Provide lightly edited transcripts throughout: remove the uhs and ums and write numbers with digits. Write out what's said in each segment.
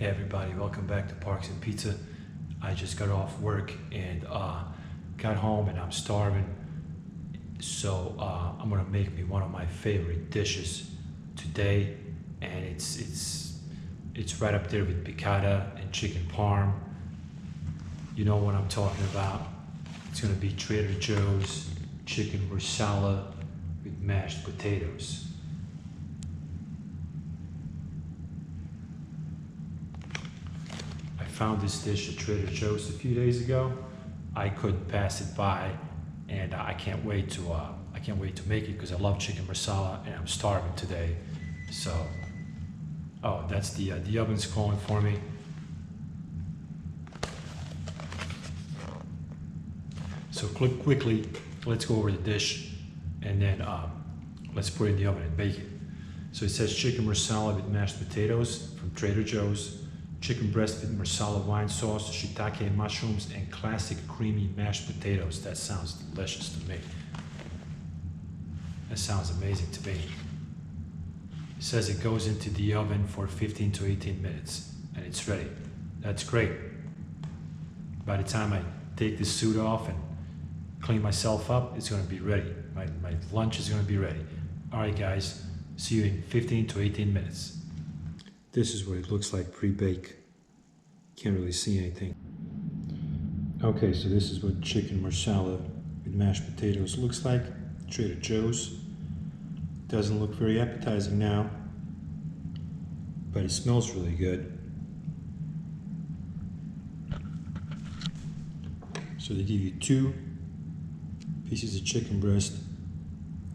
Hey everybody, welcome back to Parks and Pizza. I just got off work and got home and I'm starving. So I'm gonna make me one of my favorite dishes today, and it's right up there with piccata and chicken parm. You know what I'm talking about. It's gonna be Trader Joe's chicken marsala with mashed potatoes. I found this dish at Trader Joe's a few days ago. I couldn't pass it by, and I can't wait to make it because I love chicken marsala and I'm starving today. So, oh, that's the oven's calling for me. So quickly, let's go over the dish, and then let's put it in the oven and bake it. So it says chicken marsala with mashed potatoes from Trader Joe's. Chicken breast with marsala wine sauce, shiitake mushrooms, and classic creamy mashed potatoes. That sounds delicious to me. That sounds amazing to me. It says it goes into the oven for 15 to 18 minutes and it's ready. That's great. By the time I take this suit off and clean myself up, it's gonna be ready. My lunch is gonna be ready. All right guys, see you in 15 to 18 minutes. This is what it looks like pre-bake. Can't really see anything. Okay, so this is what chicken marsala with mashed potatoes looks like. Trader Joe's. Doesn't look very appetizing now, but it smells really good. So they give you 2 pieces of chicken breast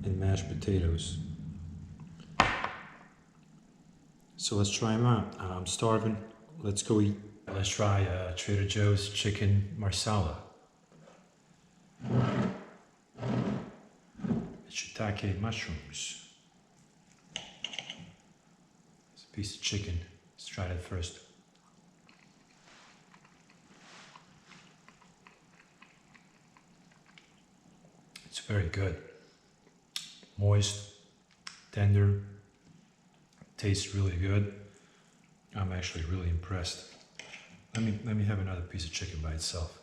and mashed potatoes. So let's try them out. I'm starving. Let's go eat. Let's try Trader Joe's chicken marsala. Shiitake mushrooms. It's a piece of chicken. Let's try that first. It's very good. Moist, tender. Tastes really good. I'm actually really impressed. Let me have another piece of chicken by itself.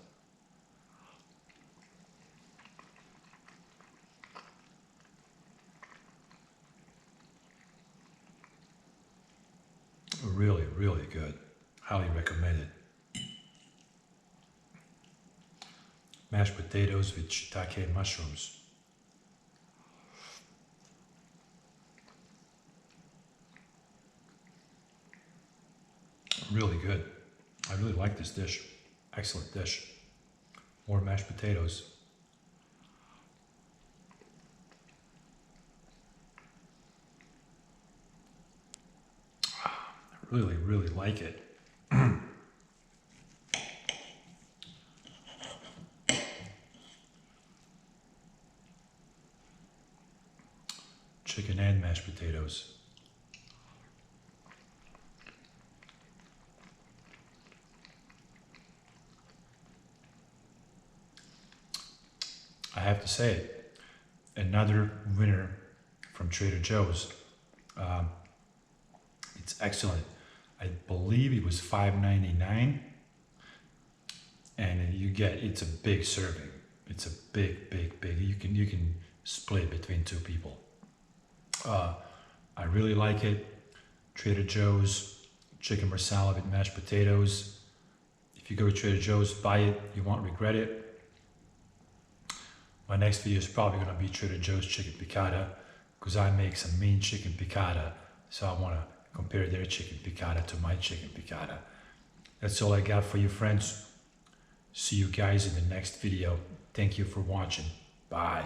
Really, really good. Highly recommend it. Mashed potatoes with shiitake mushrooms. Really good. I really like this dish. Excellent dish. More mashed potatoes. I really, really like it. Chicken and mashed potatoes. I have to say, another winner from Trader Joe's. It's excellent. I believe it was $5.99, and you get, it's a big serving. It's a big. You can split it between 2 people. I really like it. Trader Joe's chicken marsala with mashed potatoes. If you go to Trader Joe's, buy it. You won't regret it. My next video is probably going to be Trader Joe's chicken piccata, because I make some mean chicken piccata, so I want to compare their chicken piccata to my chicken piccata. That's all I got for you, friends. See you guys in the next video. Thank you for watching. Bye.